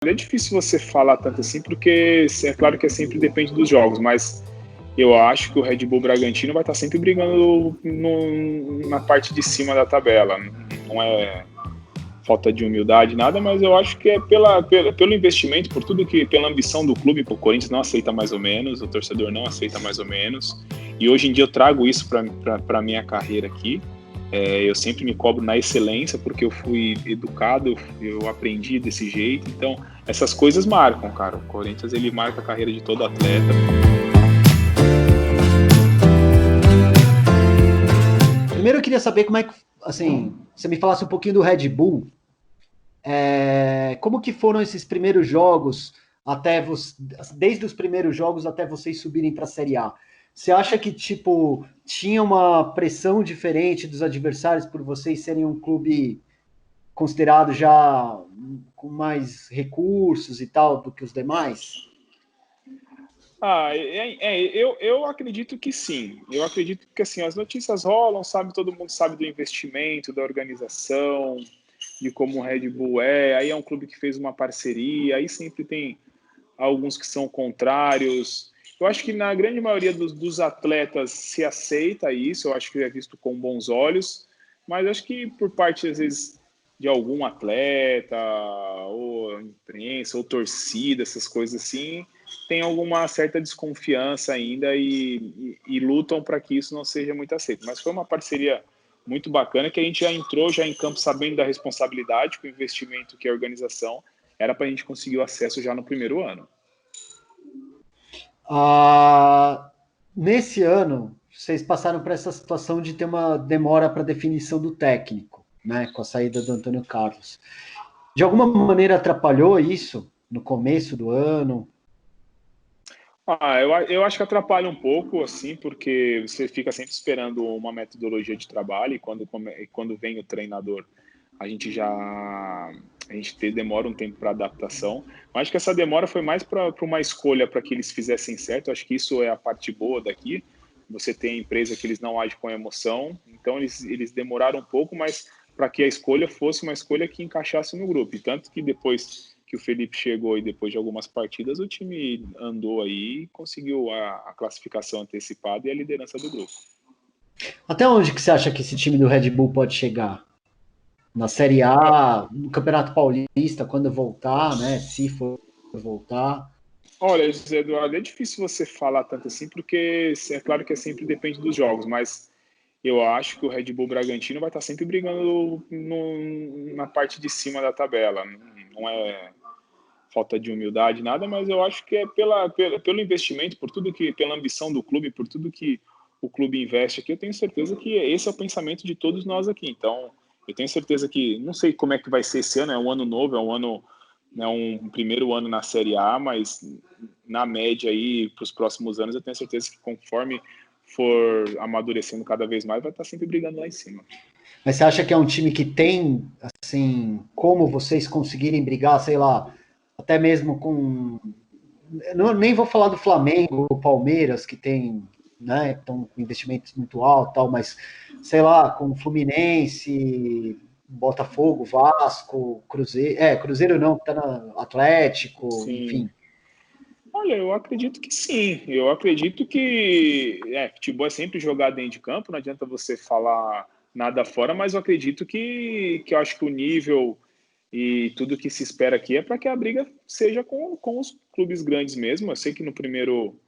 É difícil você falar tanto assim, porque é claro que sempre depende dos jogos, mas eu acho que o Red Bull Bragantino vai estar sempre brigando na parte de cima da tabela. Não é falta de humildade, nada, mas eu acho que é pelo investimento, por tudo que, pela ambição do clube, o Corinthians não aceita mais ou menos, o torcedor não aceita mais ou menos, e hoje em dia eu trago isso para a minha carreira aqui. Eu sempre me cobro na excelência, porque eu fui educado, eu aprendi desse jeito, então essas coisas marcam, cara. O Corinthians, ele marca a carreira de todo atleta. Primeiro eu queria saber como é que, assim, você me falasse um pouquinho do Red Bull. Como que foram esses primeiros jogos, desde os primeiros jogos até vocês subirem para a Série A? Você acha que, tipo, tinha uma pressão diferente dos adversários por vocês serem um clube considerado já com mais recursos e tal do que os demais? Eu acredito que sim. Eu acredito que, assim, as notícias rolam, sabe? Todo mundo sabe do investimento, da organização, de como o Red Bull é. Aí é um clube que fez uma parceria, aí sempre tem alguns que são contrários. Eu acho que na grande maioria dos atletas se aceita isso, eu acho que é visto com bons olhos, mas acho que por parte, às vezes, de algum atleta, ou imprensa, ou torcida, essas coisas assim, tem alguma certa desconfiança ainda e lutam para que isso não seja muito aceito. Mas foi uma parceria muito bacana que a gente já entrou já em campo sabendo da responsabilidade com o investimento que a organização era para a gente conseguir o acesso já no primeiro ano. Nesse ano, vocês passaram por essa situação de ter uma demora para definição do técnico, né, com a saída do Antônio Carlos. De alguma maneira atrapalhou isso no começo do ano? Eu acho que atrapalha um pouco, assim, porque você fica sempre esperando uma metodologia de trabalho e quando vem o treinador, a gente demora um tempo para adaptação. Eu acho que essa demora foi mais para uma escolha para que eles fizessem certo. Eu acho que isso é a parte boa daqui. Você tem a empresa que eles não agem com emoção, então eles demoraram um pouco, mas para que a escolha fosse uma escolha que encaixasse no grupo. E tanto que depois que o Felipe chegou e depois de algumas partidas o time andou aí e conseguiu a classificação antecipada e a liderança do grupo. Até onde que você acha que esse time do Red Bull pode chegar? Na Série A, no Campeonato Paulista, quando voltar, né? Se for voltar. Olha, José Eduardo, é difícil você falar tanto assim, porque é claro que sempre depende dos jogos, mas eu acho que o Red Bull Bragantino vai estar sempre brigando na parte de cima da tabela. Não é falta de humildade, nada, mas eu acho que é pelo investimento, pela ambição do clube, por tudo que o clube investe aqui, eu tenho certeza que esse é o pensamento de todos nós aqui. Então, eu tenho certeza que, não sei como é que vai ser esse ano, é um ano novo, é um ano, né, um primeiro ano na Série A, mas na média aí, para os próximos anos, eu tenho certeza que conforme for amadurecendo cada vez mais, vai estar sempre brigando lá em cima. Mas você acha que é um time que tem, assim, como vocês conseguirem brigar, sei lá, até mesmo com. Nem vou falar do Flamengo, o Palmeiras, que tem, né, estão com investimentos muito altos, tal, mas sei lá, com Fluminense, Botafogo, Vasco, Cruzeiro, Cruzeiro não, tá no Atlético, Sim. enfim. Olha, eu acredito que sim. Eu acredito que futebol é sempre jogar dentro de campo, não adianta você falar nada fora, mas eu acredito que eu acho que o nível e tudo que se espera aqui é para que a briga seja com os clubes grandes mesmo. Eu sei que no primeiro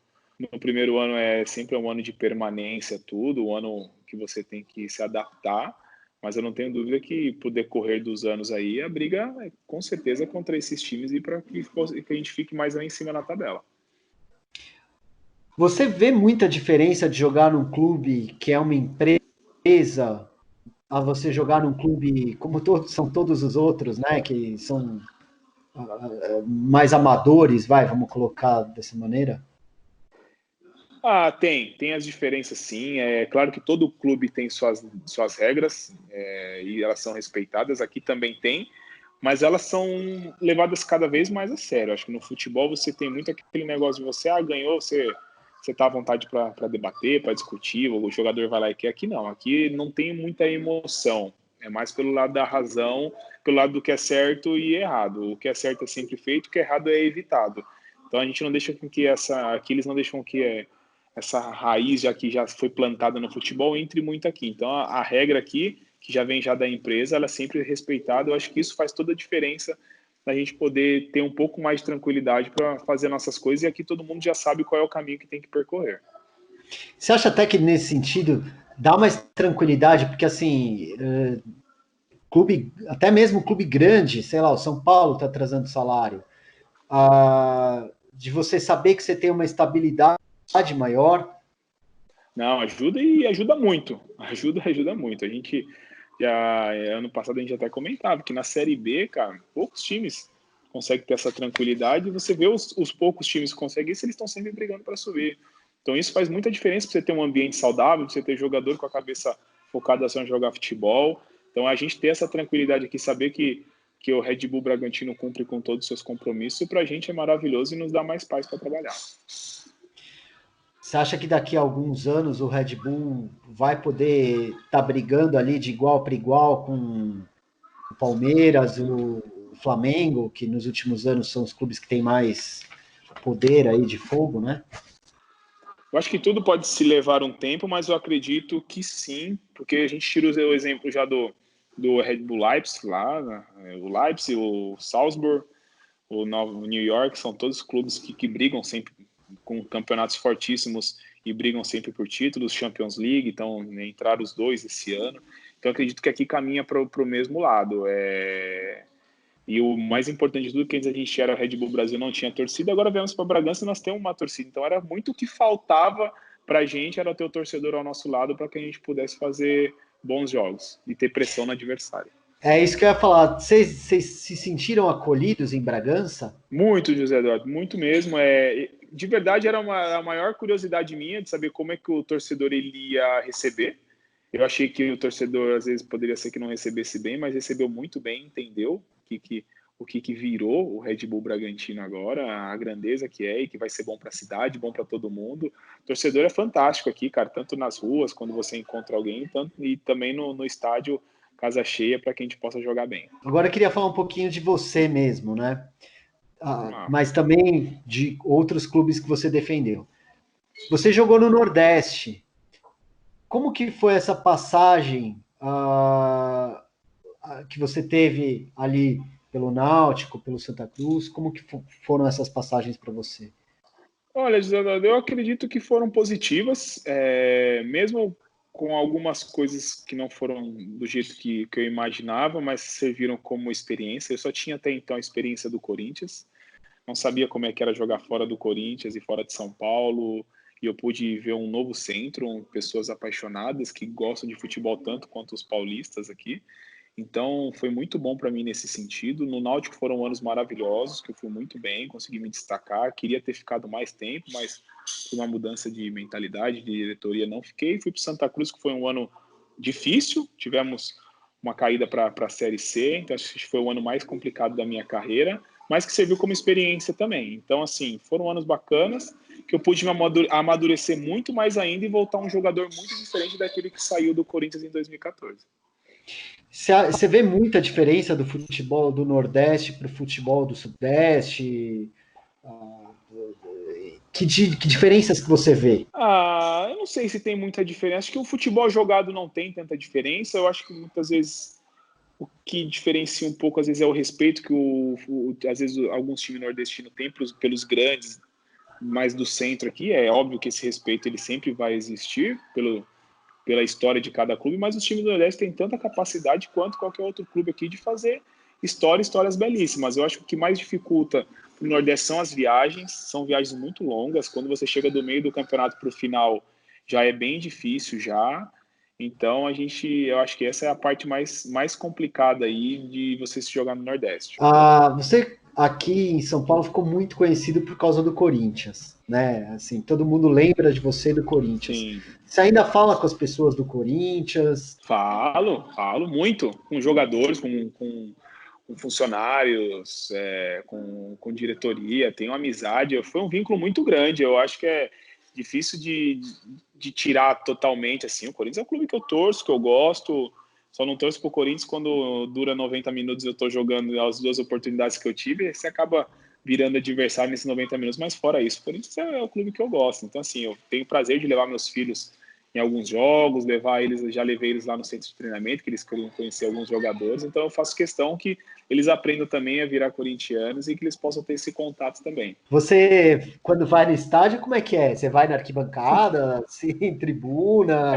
ano é sempre um ano de permanência, tudo, um ano que você tem que se adaptar, mas eu não tenho dúvida que, pro decorrer dos anos aí, a briga é com certeza contra esses times e para que a gente fique mais lá em cima na tabela. Você vê muita diferença de jogar num clube que é uma empresa a você jogar num clube como são todos os outros, né? Que são mais amadores, vamos colocar dessa maneira. Tem as diferenças sim. É claro que todo clube tem suas regras e elas são respeitadas. Aqui também tem, mas elas são levadas cada vez mais a sério. Acho que no futebol você tem muito aquele negócio de você ganhou, você tá à vontade para debater, para discutir, o jogador vai lá e quer. Aqui não tem muita emoção. É mais pelo lado da razão, pelo lado do que é certo e errado. O que é certo é sempre feito, o que é errado é evitado. Então a gente não deixa com que aqui eles não deixam que essa raiz já que já foi plantada no futebol entre muito aqui. Então a regra aqui, que já vem já da empresa, ela é sempre respeitada. Eu acho que isso faz toda a diferença da gente poder ter um pouco mais de tranquilidade para fazer nossas coisas, e aqui todo mundo já sabe qual é o caminho que tem que percorrer. Você acha até que nesse sentido dá mais tranquilidade, porque assim, clube, até mesmo clube grande, sei lá, o São Paulo está atrasando salário, de você saber que você tem uma estabilidade maior. Não, ajuda e ajuda muito. Ajuda muito. A gente ano passado a gente até comentava que na Série B, cara, poucos times conseguem ter essa tranquilidade, e você vê os poucos times que conseguem isso, eles estão sempre brigando para subir. Então isso faz muita diferença para você ter um ambiente saudável, para você ter jogador com a cabeça focada só em jogar futebol. Então a gente ter essa tranquilidade aqui, saber que o Red Bull Bragantino cumpre com todos os seus compromissos, para a gente é maravilhoso e nos dá mais paz para trabalhar. Você acha que daqui a alguns anos o Red Bull vai poder estar brigando ali de igual para igual com o Palmeiras, o Flamengo, que nos últimos anos são os clubes que têm mais poder aí de fogo, né? Eu acho que tudo pode se levar um tempo, mas eu acredito que sim, porque a gente tira o exemplo já do Red Bull Leipzig lá, né? O Leipzig, o Salzburg, o New York, são todos clubes que brigam sempre com campeonatos fortíssimos e brigam sempre por títulos, Champions League, então entraram os dois esse ano. Então acredito que aqui caminha para o mesmo lado. E o mais importante de tudo, que antes a gente era o Red Bull Brasil, não tinha torcida, agora viemos para Bragança e nós temos uma torcida. Então era muito o que faltava para a gente, era ter o torcedor ao nosso lado para que a gente pudesse fazer bons jogos e ter pressão no adversário. É isso que eu ia falar. Vocês se sentiram acolhidos em Bragança? Muito, José Eduardo, muito mesmo. De verdade, era a maior curiosidade minha de saber como é que o torcedor ele ia receber. Eu achei que o torcedor, às vezes, poderia ser que não recebesse bem, mas recebeu muito bem, entendeu o que virou o Red Bull Bragantino agora, a grandeza que é e que vai ser bom para a cidade, bom para todo mundo. O torcedor é fantástico aqui, cara, tanto nas ruas, quando você encontra alguém, e também no estádio, casa cheia, para que a gente possa jogar bem. Agora eu queria falar um pouquinho de você mesmo, né? Ah, Mas também de outros clubes que você defendeu. Você jogou no Nordeste. Como que foi essa passagem que você teve ali pelo Náutico, pelo Santa Cruz? Como que foram essas passagens para você? olha, Gisela, eu acredito que foram positivas, mesmo com algumas coisas que não foram do jeito que eu imaginava, mas serviram como experiência. Eu só tinha até então a experiência do Corinthians, não sabia como é que era jogar fora do Corinthians e fora de São Paulo, e eu pude ver um novo centro, pessoas apaixonadas que gostam de futebol tanto quanto os paulistas aqui. Então, foi muito bom para mim nesse sentido. No Náutico foram anos maravilhosos, que eu fui muito bem, consegui me destacar. Queria ter ficado mais tempo, mas por uma mudança de mentalidade, de diretoria, não fiquei. Fui para o Santa Cruz, que foi um ano difícil. Tivemos uma caída para a Série C, então acho que foi o ano mais complicado da minha carreira, mas que serviu como experiência também. Então, assim, foram anos bacanas, que eu pude me amadurecer muito mais ainda e voltar um jogador muito diferente daquele que saiu do Corinthians em 2014. Você vê muita diferença do futebol do Nordeste para o futebol do Sudeste? Que diferenças que você vê? Eu não sei se tem muita diferença. Acho que o futebol jogado não tem tanta diferença. Eu acho que muitas vezes o que diferencia um pouco, às vezes, é o respeito que às vezes alguns times nordestinos têm pelos grandes, mais do centro aqui. É óbvio que esse respeito ele sempre vai existir pela história de cada clube, mas os times do Nordeste têm tanta capacidade quanto qualquer outro clube aqui de fazer histórias belíssimas. Eu acho que o que mais dificulta no Nordeste são as viagens, são viagens muito longas. Quando você chega do meio do campeonato para o final, já é bem difícil já. Então eu acho que essa é a parte mais complicada aí de você se jogar no Nordeste. Você aqui em São Paulo ficou muito conhecido por causa do Corinthians, né? Assim, todo mundo lembra de você do Corinthians. Sim, Você ainda fala com as pessoas do Corinthians? falo muito com jogadores, com funcionários, com diretoria, tenho amizade. Foi um vínculo muito grande. Eu acho que é difícil de tirar totalmente assim. O Corinthians é um clube que eu torço, que eu gosto. Só não torço pro Corinthians quando dura 90 minutos eu tô jogando as 2 oportunidades que eu tive, e você acaba virando adversário nesses 90 minutos, mas fora isso, o Corinthians é o clube que eu gosto. Então, assim, eu tenho prazer de levar meus filhos em alguns jogos, levar eles, já levei eles lá no centro de treinamento, que eles queriam conhecer alguns jogadores, então eu faço questão que eles aprendam também a virar corintianos e que eles possam ter esse contato também. Você, quando vai no estádio, como é que é? Você vai na arquibancada, assim, tribuna?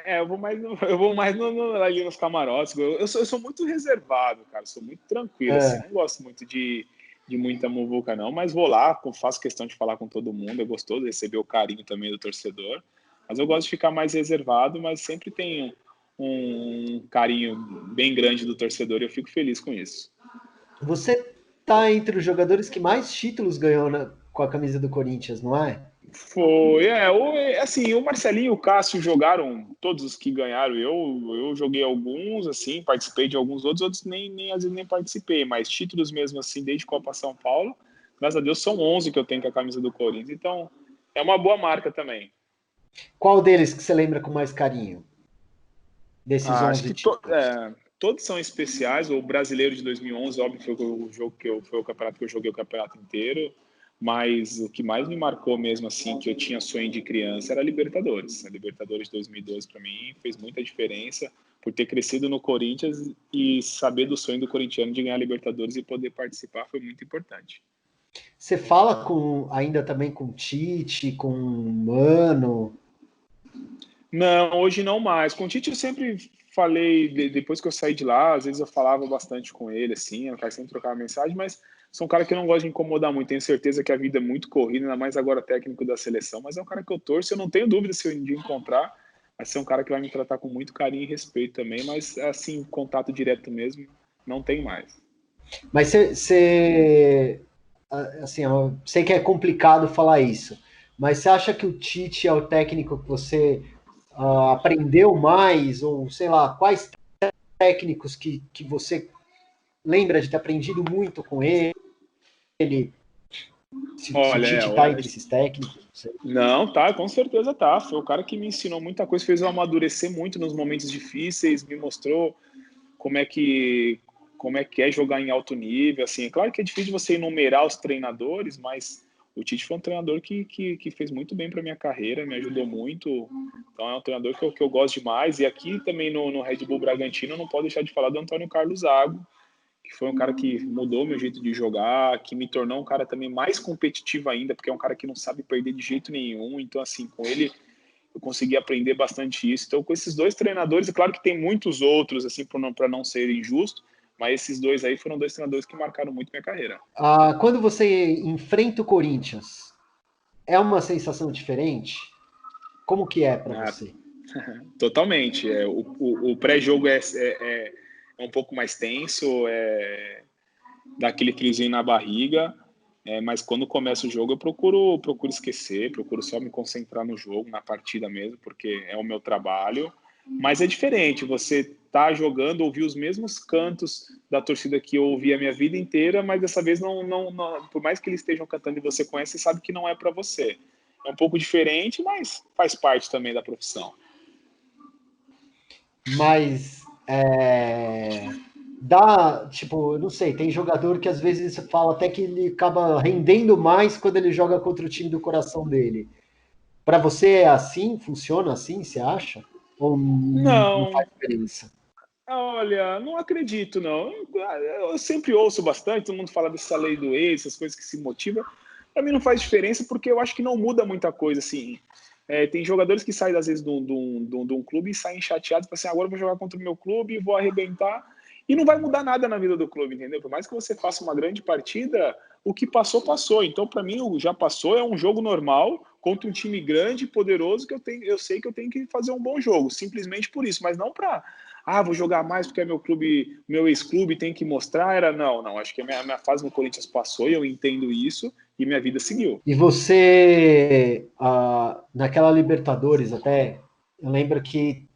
Eu vou mais ali nos camarotes. Eu sou muito reservado, cara. Sou muito tranquilo, assim. É. Não gosto muito de muita muvuca, não. Mas vou lá, faço questão de falar com todo mundo. É gostoso receber o carinho também do torcedor. Mas eu gosto de ficar mais reservado, mas sempre tenho um carinho bem grande do torcedor e eu fico feliz com isso. Você tá entre os jogadores que mais títulos ganhou com a camisa do Corinthians, não é? Foi, assim, o Marcelinho e o Cássio jogaram todos os que ganharam. Eu joguei alguns, assim, participei de alguns outros nem às vezes nem participei, mas títulos mesmo assim, desde Copa São Paulo, graças a Deus são 11 que eu tenho com a camisa do Corinthians, então é uma boa marca também. Qual deles que você lembra com mais carinho? Desses Acho 11 que títulos? todos são especiais. O brasileiro de 2011, óbvio, foi o campeonato que eu joguei o campeonato inteiro. Mas o que mais me marcou mesmo, assim, que eu tinha sonho de criança, era a Libertadores. A Libertadores de 2012, para mim, fez muita diferença por ter crescido no Corinthians e saber do sonho do corintiano de ganhar a Libertadores e poder participar foi muito importante. Você fala ainda também com Tite, com Mano? Não, hoje não mais. Com o Tite eu sempre falei, depois que eu saí de lá, às vezes eu falava bastante com ele, assim, eu cara sempre trocava mensagem, mas sou um cara que não gosta de incomodar muito. Tenho certeza que a vida é muito corrida, ainda mais agora técnico da seleção, mas é um cara que eu torço, eu não tenho dúvida se eu um dia encontrar, vai ser um cara que vai me tratar com muito carinho e respeito também, mas assim, contato direto mesmo, não tem mais. Mas assim, eu sei que é complicado falar isso, mas você acha que o Tite é o técnico que você aprendeu mais, ou sei lá, quais técnicos que você lembra de ter aprendido muito com ele? Se o Olha, Tite está entre esses técnicos? Não sei. não, tá, com certeza tá. Foi o cara que me ensinou muita coisa, fez eu amadurecer muito nos momentos difíceis, me mostrou como é que é jogar em alto nível, assim, é claro que é difícil você enumerar os treinadores, mas o Tite foi um treinador que fez muito bem para minha carreira, me ajudou muito, então é um treinador que eu gosto demais, e aqui também no Red Bull Bragantino eu não posso deixar de falar do Antônio Carlos Zago, que foi um cara que mudou meu jeito de jogar, que me tornou um cara também mais competitivo ainda, porque é um cara que não sabe perder de jeito nenhum, então assim, com ele eu consegui aprender bastante isso. Então, com esses dois treinadores, é claro que tem muitos outros, assim, para não ser injusto, mas esses dois aí foram dois treinadores que marcaram muito minha carreira. Quando você enfrenta o Corinthians, é uma sensação diferente? Como que é para Ah, você? totalmente. O pré-jogo é um pouco mais tenso, dá aquele friozinho na barriga, mas quando começa o jogo eu procuro esquecer, procuro só me concentrar no jogo, na partida mesmo, porque é o meu trabalho. Mas é diferente, você tá jogando, ouvir os mesmos cantos da torcida que eu ouvi a minha vida inteira, mas dessa vez não, por mais que eles estejam cantando e você conhece, você sabe que não é para você. É um pouco diferente, mas faz parte também da profissão. Mas dá, tipo, eu não sei, tem jogador que às vezes você fala até que ele acaba rendendo mais quando ele joga contra o time do coração dele. Para você é assim? Funciona assim, você acha? Ou não Não, faz diferença? olha, não acredito, não. Eu sempre ouço bastante, todo mundo fala dessa lei do ex, essas coisas que se motivam. Para mim não faz diferença porque eu acho que não muda muita coisa, assim. Tem jogadores que saem, às vezes, de um clube e saem chateados, assim, agora eu vou jogar contra o meu clube e vou arrebentar. E não vai mudar nada na vida do clube, entendeu? Por mais que você faça uma grande partida, o que passou, passou. Então, para mim, o já passou é um jogo normal contra um time grande e poderoso que eu sei que eu tenho que fazer um bom jogo, simplesmente por isso, mas não para vou jogar mais porque é meu clube, meu ex-clube tem que mostrar. Não. Acho que a minha fase no Corinthians passou e eu entendo isso e minha vida seguiu. E você, naquela Libertadores até, eu lembro que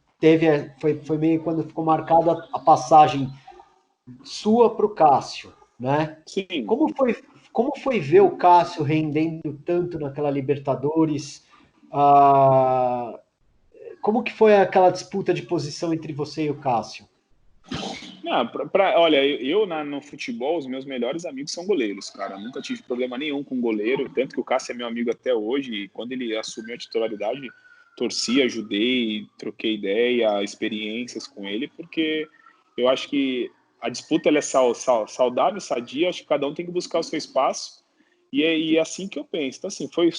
foi meio quando ficou marcada a passagem sua para o Cássio, né? Sim. Como foi, como foi ver o Cássio rendendo tanto naquela Libertadores? Ah, como que foi aquela disputa de posição entre você e o Cássio? Não, olha, no futebol, os meus melhores amigos são goleiros, cara. Nunca tive problema nenhum com goleiro, tanto que o Cássio é meu amigo até hoje. E quando ele assumiu a titularidade, torci, ajudei, troquei ideia, experiências com ele, porque eu acho que a disputa ela é saudável, sadia. Acho que cada um tem que buscar o seu espaço. E é assim que eu penso. Então, assim, foi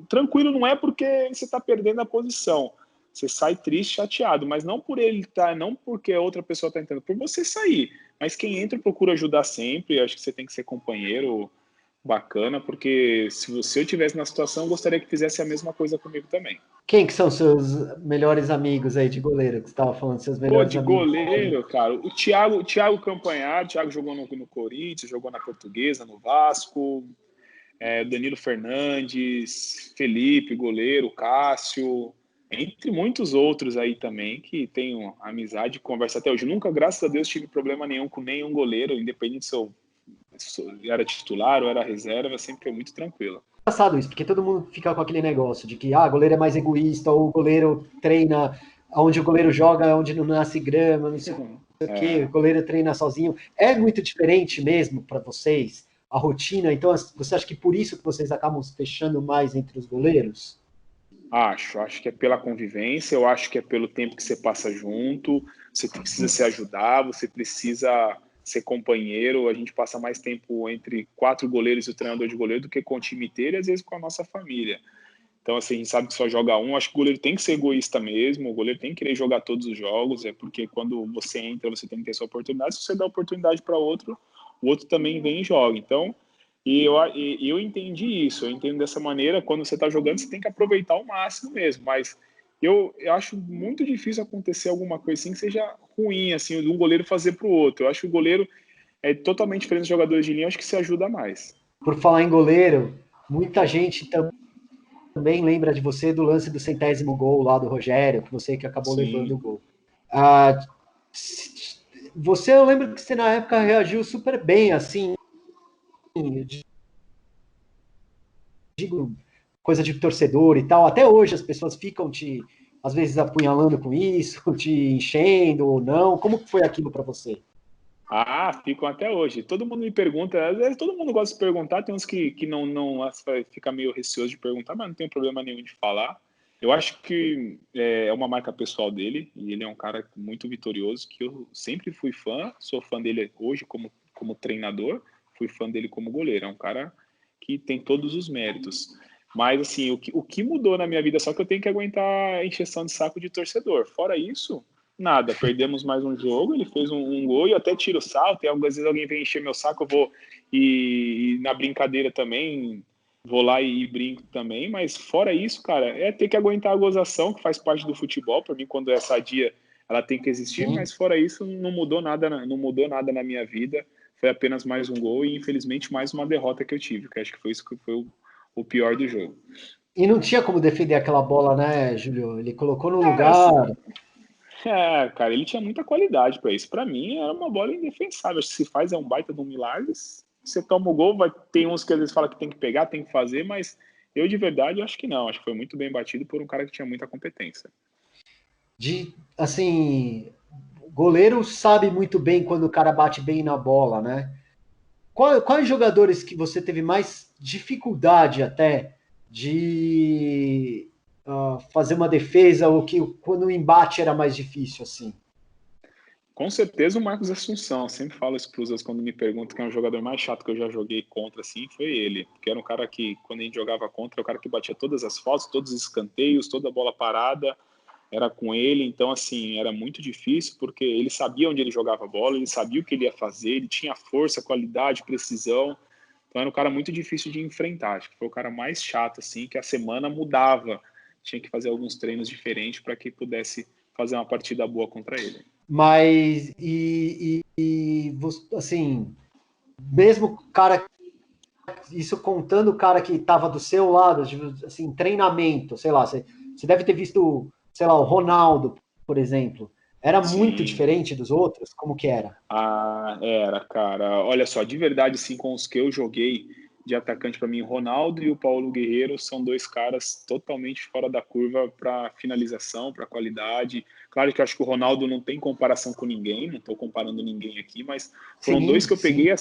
tranquilo, não é porque você está perdendo a posição. Você sai triste, chateado, mas não por ele estar, não porque a outra pessoa está entrando, por você sair. Mas quem entra procura ajudar sempre. Acho que você tem que ser companheiro bacana, porque se eu tivesse na situação, eu gostaria que fizesse a mesma coisa comigo também. Quem que são seus melhores amigos aí de goleiro, que você estava falando, seus Pô, melhores de amigos? goleiro, cara, o Thiago Campanhar, o Thiago jogou no Corinthians, jogou na Portuguesa, no Vasco, Danilo Fernandes, Felipe, goleiro, Cássio, entre muitos outros aí também, que tenho amizade e conversa até hoje. Nunca, graças a Deus, tive problema nenhum com nenhum goleiro, independente se eu era titular ou era reserva, sempre foi muito tranquilo. Engraçado isso, porque todo mundo fica com aquele negócio de que goleiro é mais egoísta, ou o goleiro treina onde o goleiro joga, onde não nasce grama, não sei o que, o goleiro treina sozinho. É muito diferente mesmo para vocês a rotina, então você acha que por isso que vocês acabam se fechando mais entre os goleiros? Acho que é pela convivência, eu acho que é pelo tempo que você passa junto, você precisa se ajudar, você precisa ser companheiro, a gente passa mais tempo entre 4 goleiros e o treinador de goleiro do que com o time inteiro e às vezes com a nossa família. Então, assim, a gente sabe que só joga um, acho que o goleiro tem que ser egoísta mesmo, o goleiro tem que querer jogar todos os jogos, é porque quando você entra, você tem que ter sua oportunidade, se você dá oportunidade para outro, o outro também vem e joga. Então, eu entendi isso, eu entendo dessa maneira, quando você está jogando, você tem que aproveitar ao máximo mesmo, mas eu acho muito difícil acontecer alguma coisa assim que seja ruim, assim, de um goleiro fazer para o outro. Eu acho que o goleiro é totalmente diferente dos jogadores de linha, eu acho que se ajuda mais. Por falar em goleiro, muita gente também lembra de você do lance do 100º gol lá do Rogério, que você que acabou levando o Sim, gol. Ah, eu lembro que você na época reagiu super bem, assim, digo, coisa de torcedor e tal. Até hoje as pessoas ficam às vezes, apunhalando com isso, te enchendo ou não. Como que foi aquilo para você? ficam até hoje. Todo mundo me pergunta, às vezes todo mundo gosta de perguntar, tem uns que não fica meio receoso de perguntar, mas não tem problema nenhum de falar. Eu acho que é uma marca pessoal dele, e ele é um cara muito vitorioso, que eu sempre fui fã, sou fã dele hoje como treinador, fui fã dele como goleiro. É um cara que tem todos os méritos. Mas, assim, o que mudou na minha vida, só que eu tenho que aguentar a encheção de saco de torcedor. Fora isso, nada, perdemos mais um jogo, ele fez um gol e eu até tiro o salto, e algumas vezes alguém vem encher meu saco, eu vou e na brincadeira também, vou lá e brinco também, mas fora isso, cara, é ter que aguentar a gozação, que faz parte do futebol, para mim quando é sadia, ela tem que existir, Sim. mas fora isso, não mudou nada, não mudou nada na minha vida, foi apenas mais um gol e infelizmente mais uma derrota que eu tive, que acho que foi isso que foi o pior do jogo. E não tinha como defender aquela bola, né, Júlio? Ele colocou no lugar. Assim, cara, ele tinha muita qualidade para isso. Para mim, era uma bola indefensável. Acho que se faz é um baita de um milagre. Você toma o gol, tem uns que às vezes fala que tem que pegar, tem que fazer, mas eu de verdade acho que não. Acho que foi muito bem batido por um cara que tinha muita competência. Assim, o goleiro sabe muito bem quando o cara bate bem na bola, né? Quais jogadores que você teve mais dificuldade até de fazer uma defesa ou que quando o embate era mais difícil assim? Com certeza o Marcos Assunção. Sempre falo isso para os outros quando me perguntam quem é o jogador mais chato que eu já joguei contra, assim, foi ele. Porque era um cara que, quando a gente jogava contra, era o cara que batia todas as faltas, todos os escanteios, toda a bola parada. Era com ele, então assim, era muito difícil, porque ele sabia onde ele jogava a bola, ele sabia o que ele ia fazer, ele tinha força, qualidade, precisão, então era um cara muito difícil de enfrentar, acho que foi o cara mais chato, assim, que a semana mudava, tinha que fazer alguns treinos diferentes para que pudesse fazer uma partida boa contra ele. Mas, assim, mesmo o cara, isso contando o cara que estava do seu lado, assim, treinamento, sei lá, você deve ter visto, sei lá, o Ronaldo, por exemplo. Era muito Sim, diferente dos outros? Como que era? era, cara. Olha só, de verdade, assim, com os que eu joguei, de atacante para mim, o Ronaldo e o Paulo Guerreiro são dois caras totalmente fora da curva para finalização, para qualidade. Claro que eu acho que o Ronaldo não tem comparação com ninguém, não estou comparando ninguém aqui, mas foram dois Sim, que eu sim. peguei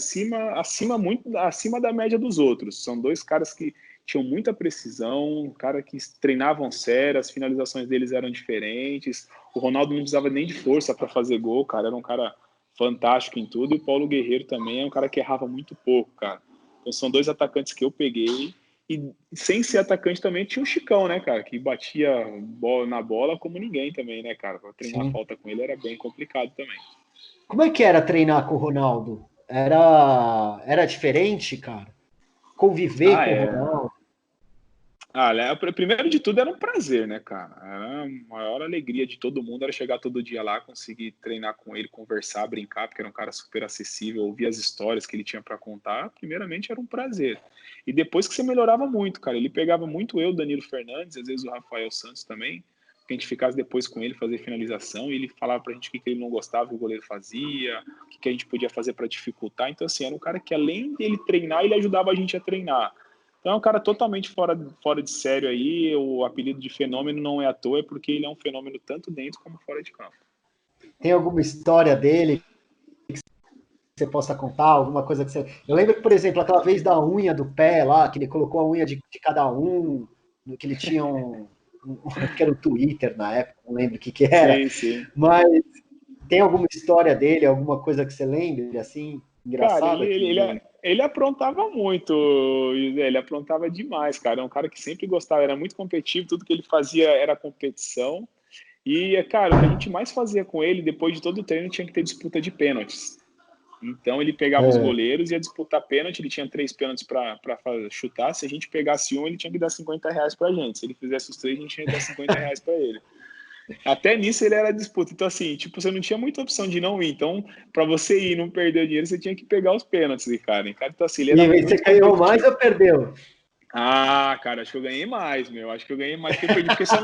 muito acima da média dos outros. São dois caras que tinham muita precisão, cara que treinavam sério, as finalizações deles eram diferentes. O Ronaldo não precisava nem de força para fazer gol, cara, era um cara fantástico em tudo. E o Paulo Guerreiro também é um cara que errava muito pouco, cara. Então são dois atacantes que eu peguei. E sem ser atacante também tinha o Chicão, né, cara? Que batia na bola como ninguém também, né, cara? Pra treinar Sim. falta com ele era bem complicado também. Como é que era treinar com o Ronaldo? Era diferente, cara? Conviver Ah, com o é. Ronaldo? Primeiro de tudo era um prazer, né, cara? Era a maior alegria de todo mundo era chegar todo dia lá, conseguir treinar com ele, conversar, brincar, porque era um cara super acessível, ouvir as histórias que ele tinha para contar. Primeiramente era um prazer. E depois que você melhorava muito, cara. Ele pegava muito eu, Danilo Fernandes, às vezes o Rafael Santos também, que a gente ficasse depois com ele fazer finalização e ele falava pra gente o que ele não gostava que o goleiro fazia, o que a gente podia fazer para dificultar. Então, assim, era um cara que além dele treinar, ele ajudava a gente a treinar. Então é um cara totalmente fora de sério aí. O apelido de fenômeno não é à toa, é porque ele é um fenômeno tanto dentro como fora de campo. Tem alguma história dele que você possa contar? Alguma coisa que você. Eu lembro que, por exemplo, aquela vez da unha do pé lá, que ele colocou a unha de cada um, que ele tinha acho que era o Twitter na época, não lembro o que que era, Sim, sim. mas tem alguma história dele, alguma coisa que você lembre, assim, Cara, engraçada que ele aprontava muito, ele aprontava demais, cara. É um cara que sempre gostava, era muito competitivo, tudo que ele fazia era competição. E, cara, o que a gente mais fazia com ele, depois de todo o treino, tinha que ter disputa de pênaltis. Então ele pegava os é, goleiros e ia disputar pênalti, ele tinha 3 pênaltis para chutar. Se a gente pegasse um, ele tinha que dar R$ 50 pra gente. Se ele fizesse os 3, a gente tinha que dar R$ 50 para ele. Até nisso ele era disputa. Então, assim, tipo, você não tinha muita opção de não ir. Então, para você ir e não perder o dinheiro, você tinha que pegar os pênaltis, cara. Então, assim, ele era e você muito ganhou mais competitivo. ou perdeu? Ah, cara, acho que eu ganhei mais, meu. Acho que eu ganhei mais que eu perdi, porque só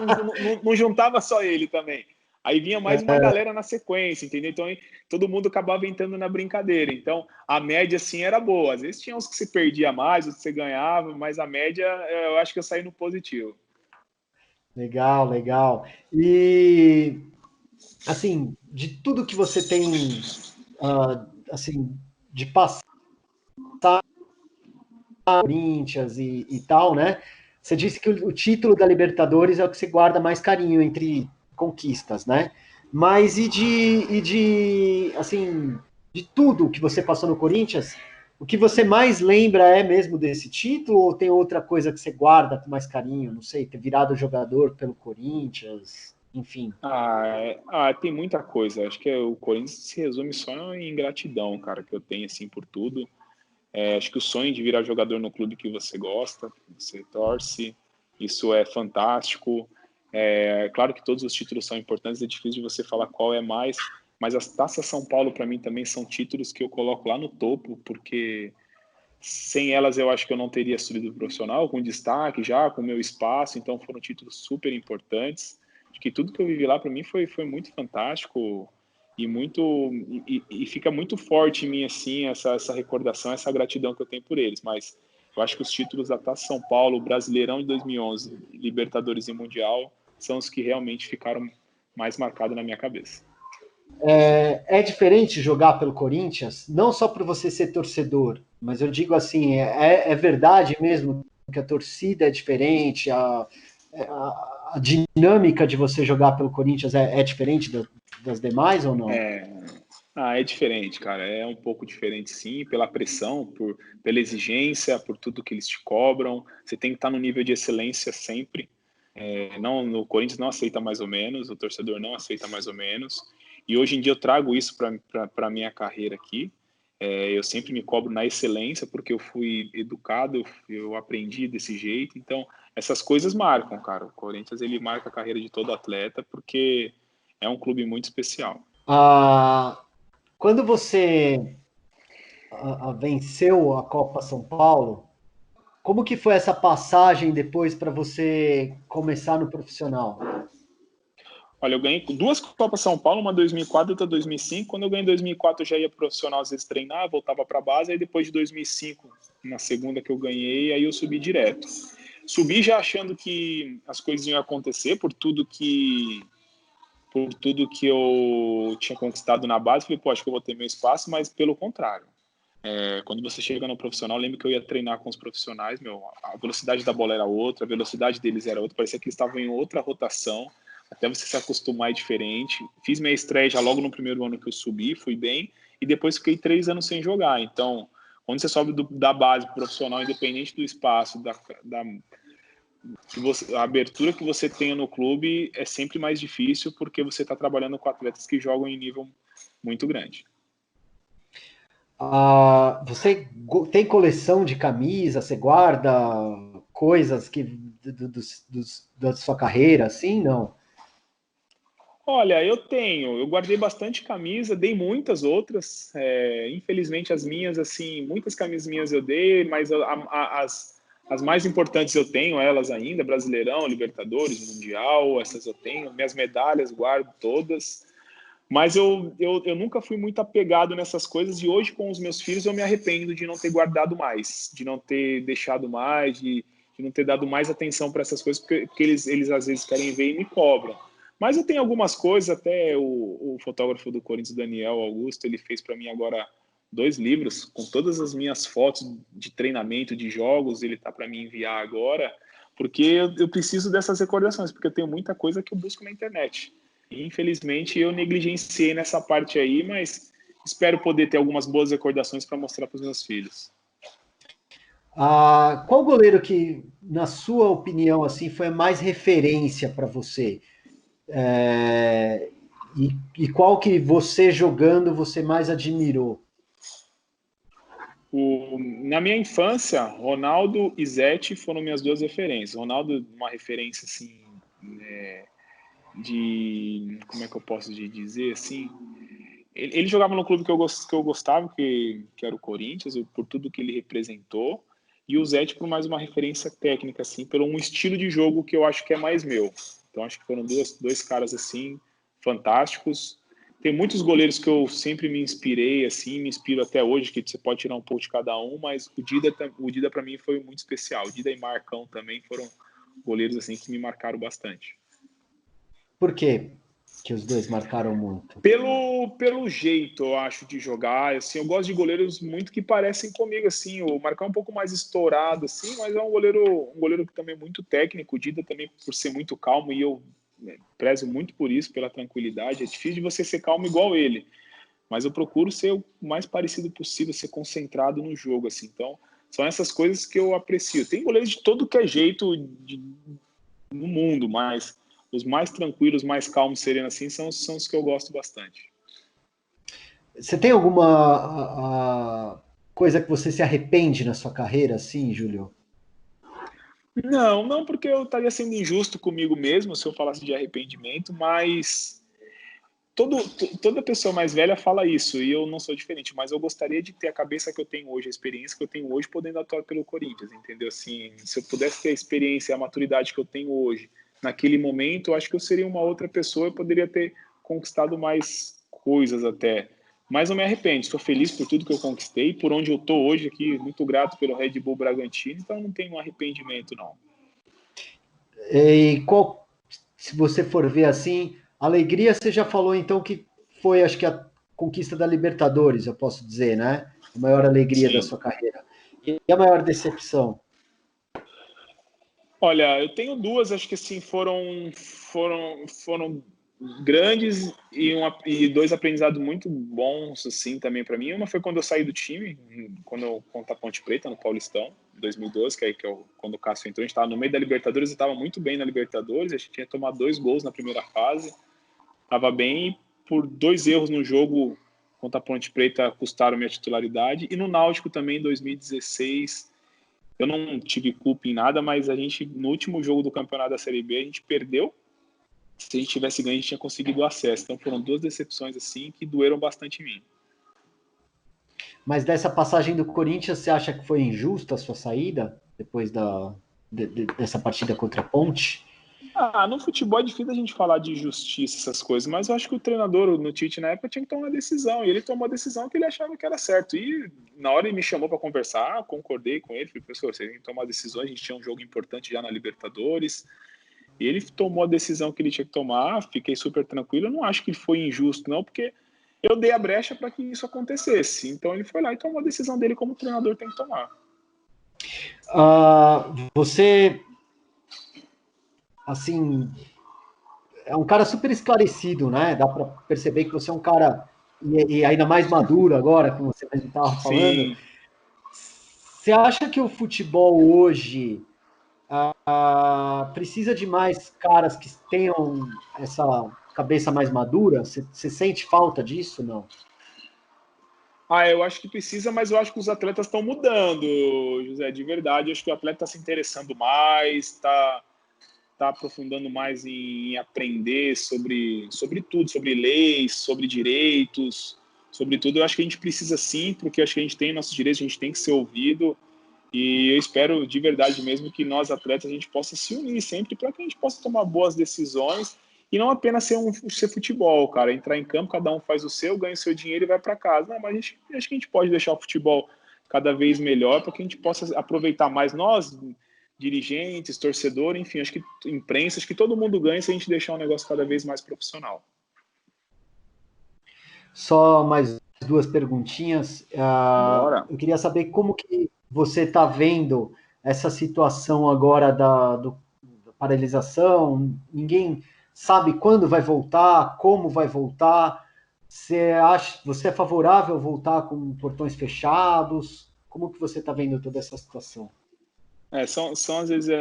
não juntava só ele também. Aí vinha mais uma galera na sequência, entendeu? Então todo mundo acabava entrando na brincadeira. Então a média, assim, era boa. Às vezes tinha uns que você perdia mais, outros que você ganhava, mas a média eu acho que eu saí no positivo. Legal, legal. E assim, de tudo que você tem, assim, de passar Corinthians e tal, né? Você disse que o título da Libertadores é o que você guarda mais carinho entre conquistas, né? Mas assim, de tudo que você passou no Corinthians, o que você mais lembra é mesmo desse título ou tem outra coisa que você guarda com mais carinho? Não sei, ter virado jogador pelo Corinthians, enfim. Tem muita coisa. Acho que o Corinthians se resume só em gratidão, cara, que eu tenho assim por tudo. Acho que o sonho de virar jogador no clube que você gosta, que você torce, isso é fantástico. Claro que todos os títulos são importantes, é difícil de você falar qual é mais, mas as Taças São Paulo, para mim, também são títulos que eu coloco lá no topo, porque sem elas eu acho que eu não teria subido profissional, com destaque já, com meu espaço, então foram títulos super importantes. Acho que tudo que eu vivi lá para mim foi muito fantástico e e fica muito forte em mim assim essa recordação, essa gratidão que eu tenho por eles. Mas eu acho que os títulos da Taça São Paulo, Brasileirão de 2011, Libertadores e Mundial são os que realmente ficaram mais marcados na minha cabeça. É diferente jogar pelo Corinthians, não só por você ser torcedor, mas eu digo assim, é verdade mesmo que a torcida é diferente, a dinâmica de você jogar pelo Corinthians é diferente das demais ou não? É diferente, cara. É um pouco diferente, sim, pela pressão, pela exigência, por tudo que eles te cobram. Você tem que estar no nível de excelência sempre. Não, no Corinthians não aceita mais ou menos, o torcedor não aceita mais ou menos. E hoje em dia eu trago isso para a minha carreira aqui. Eu sempre me cobro na excelência, porque eu fui educado, eu aprendi desse jeito. Então, essas coisas marcam, cara. O Corinthians ele marca a carreira de todo atleta, porque é um clube muito especial. Ah, quando você venceu a Copa São Paulo, como que foi essa passagem depois para você começar no profissional? Olha, eu ganhei duas Copas São Paulo, uma 2004 e outra 2005. Quando eu ganhei em 2004, eu já ia profissional, às vezes treinar, voltava para a base. Aí depois de 2005, na segunda que eu ganhei, aí eu subi direto. Subi já achando que as coisas iam acontecer por tudo que eu tinha conquistado na base. Falei, pô, acho que eu vou ter meu espaço, mas pelo contrário. Quando você chega no profissional, lembro que eu ia treinar com os profissionais, a velocidade da bola era outra, a velocidade deles era outra, parecia que eles estavam em outra rotação, até você se acostumar é diferente. Fiz minha estreia já logo no primeiro ano que eu subi, fui bem, e depois fiquei 3 anos sem jogar. Então, quando você sobe da base pro profissional, independente do espaço, a abertura que você tenha no clube é sempre mais difícil, porque você está trabalhando com atletas que jogam em nível muito grande. Você tem coleção de camisa? Você guarda coisas da sua carreira, assim? Não? Olha, eu guardei bastante camisa, dei muitas outras. Infelizmente, as minhas, assim, muitas camisas minhas eu dei, mas as mais importantes eu tenho elas ainda: Brasileirão, Libertadores, Mundial, essas eu tenho. Minhas medalhas guardo todas. Mas eu nunca fui muito apegado nessas coisas, e hoje, com os meus filhos, eu me arrependo de não ter guardado mais, de não ter deixado mais, de não ter dado mais atenção para essas coisas, porque eles às vezes querem ver e me cobram. Mas eu tenho algumas coisas, até o fotógrafo do Corinthians, Daniel Augusto, ele fez para mim agora 2 livros com todas as minhas fotos de treinamento, de jogos, ele tá para me enviar agora, porque eu preciso dessas recordações, porque eu tenho muita coisa que eu busco na internet. Infelizmente, eu negligenciei nessa parte aí, mas espero poder ter algumas boas recordações para mostrar para os meus filhos. Qual goleiro que, na sua opinião, assim, foi a mais referência para você? E qual que você jogando você mais admirou? Na minha infância, Ronaldo e Zete foram minhas duas referências. Ronaldo, uma referência assim, como é que eu posso dizer assim? Ele jogava no clube que eu gostava, que era o Corinthians, por tudo que ele representou. E o Zete por mais uma referência técnica, assim, pelo um estilo de jogo que eu acho que é mais meu. Então acho que foram dois caras assim fantásticos. Tem muitos goleiros que eu sempre me inspirei, assim, me inspiro até hoje, que você pode tirar um pouco de cada um, mas o Dida para mim foi muito especial. O Dida e Marcão também foram goleiros assim que me marcaram bastante. Por quê que os dois marcaram muito? Pelo jeito, eu acho, de jogar. Assim, eu gosto de goleiros muito que parecem comigo. Assim, o Marcão é um pouco mais estourado, assim, mas é um goleiro que também é muito técnico. O Dida também, por ser muito calmo, e eu prezo muito por isso, pela tranquilidade. É difícil de você ser calmo igual ele, mas eu procuro ser o mais parecido possível, ser concentrado no jogo. Assim. Então, são essas coisas que eu aprecio. Tem goleiros de todo que é jeito no mundo, mas os mais tranquilos, mais calmos, serenos assim, são os que eu gosto bastante. Você tem alguma coisa que você se arrepende na sua carreira, assim, Júlio? Não, porque eu estaria sendo injusto comigo mesmo se eu falasse de arrependimento, mas toda pessoa mais velha fala isso, e eu não sou diferente, mas eu gostaria de ter a cabeça que eu tenho hoje, a experiência que eu tenho hoje, podendo atuar pelo Corinthians, entendeu? Assim, se eu pudesse ter a experiência, a maturidade que eu tenho hoje, naquele momento, eu acho que eu seria uma outra pessoa, eu poderia ter conquistado mais coisas até. Mas não me arrependo, estou feliz por tudo que eu conquistei, por onde eu estou hoje aqui, muito grato pelo Red Bull Bragantino, então não tenho um arrependimento, não. E qual, se você for ver assim, alegria, você já falou então que foi, acho que a conquista da Libertadores, eu posso dizer, né? A maior alegria da Sim. sua carreira. E a maior decepção? Olha, eu tenho duas, acho que assim, foram grandes e dois aprendizados muito bons, assim, também para mim. Uma foi quando eu saí do time, quando eu contra a Ponte Preta, no Paulistão, em 2012, quando o Cássio entrou. A gente estava no meio da Libertadores, eu estava muito bem na Libertadores, a gente tinha tomado 2 gols na primeira fase, estava bem, e por 2 erros no jogo contra a Ponte Preta custaram minha titularidade. E no Náutico também, em 2016, eu não tive culpa em nada, mas a gente, no último jogo do campeonato da Série B, a gente perdeu. Se a gente tivesse ganho, a gente tinha conseguido o acesso. Então foram duas decepções assim que doeram bastante em mim. Mas dessa passagem do Corinthians, você acha que foi injusta a sua saída depois dessa partida contra a Ponte? No futebol é difícil a gente falar de justiça, essas coisas, mas eu acho que o treinador, no Tite, na época, tinha que tomar uma decisão, e ele tomou a decisão que ele achava que era certo. E na hora ele me chamou para conversar, concordei com ele, falei, professor, você tem que tomar decisões, a gente tinha um jogo importante já na Libertadores, e ele tomou a decisão que ele tinha que tomar, fiquei super tranquilo, eu não acho que foi injusto, não, porque eu dei a brecha para que isso acontecesse. Então ele foi lá e tomou a decisão dele como o treinador tem que tomar. Você, assim, é um cara super esclarecido, né? Dá para perceber que você é um cara, e ainda mais maduro agora, como você mesmo estava falando. Sim. Você acha que o futebol hoje precisa de mais caras que tenham essa cabeça mais madura? Você sente falta disso, não? Eu acho que precisa, mas eu acho que os atletas estão mudando, José, de verdade. Eu acho que o atleta está se interessando mais, está aprofundando mais em aprender sobre tudo, sobre leis, sobre direitos, sobre tudo. Eu acho que a gente precisa sim, porque acho que a gente tem nossos direitos, a gente tem que ser ouvido. E eu espero de verdade mesmo que nós atletas a gente possa se unir sempre para que a gente possa tomar boas decisões e não apenas ser futebol, cara, entrar em campo, cada um faz o seu, ganha o seu dinheiro e vai para casa. Não, mas acho que a gente pode deixar o futebol cada vez melhor para que a gente possa aproveitar mais nós, dirigentes, torcedor, enfim, acho que imprensa, acho que todo mundo ganha se a gente deixar um negócio cada vez mais profissional. Só mais duas perguntinhas. Bora. Eu queria saber como que você está vendo essa situação agora da paralisação. Ninguém sabe quando vai voltar, como vai voltar. Você é favorável a voltar com portões fechados? Como que você está vendo toda essa situação? São às vezes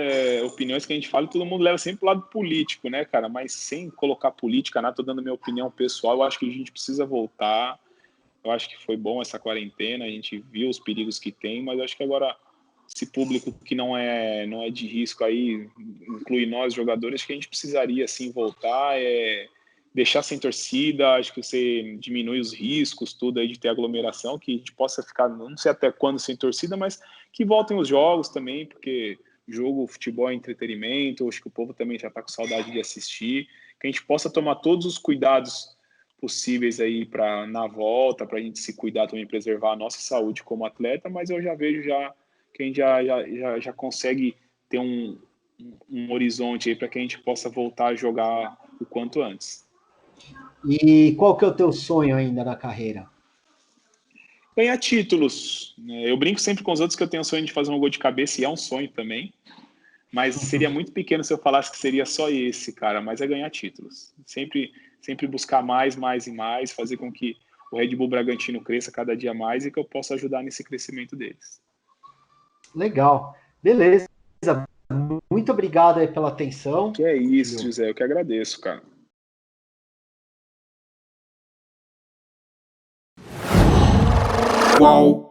opiniões que a gente fala e todo mundo leva sempre pro lado político, né, cara? Mas sem colocar política, nada, tô dando minha opinião pessoal, eu acho que a gente precisa voltar. Eu acho que foi bom essa quarentena, a gente viu os perigos que tem, mas eu acho que agora esse público que não é de risco aí, inclui nós jogadores, que a gente precisaria sim voltar, deixar sem torcida, acho que você diminui os riscos, tudo aí de ter aglomeração, que a gente possa ficar, não sei até quando sem torcida, mas que voltem os jogos também, porque jogo, futebol é entretenimento, acho que o povo também já está com saudade de assistir, que a gente possa tomar todos os cuidados possíveis aí para na volta, para a gente se cuidar também, preservar a nossa saúde como atleta, mas eu já vejo que a gente já consegue ter um horizonte aí para que a gente possa voltar a jogar o quanto antes. E qual que é o teu sonho ainda na carreira? Ganhar títulos. Eu brinco sempre com os outros que eu tenho o sonho de fazer um gol de cabeça, e é um sonho também, mas seria muito pequeno se eu falasse que seria só esse, cara, mas é ganhar títulos. Sempre buscar mais e mais, fazer com que o Red Bull Bragantino cresça cada dia mais e que eu possa ajudar nesse crescimento deles. Legal. Beleza. Muito obrigado aí pela atenção. Que é isso, José. Eu que agradeço, cara. Qual?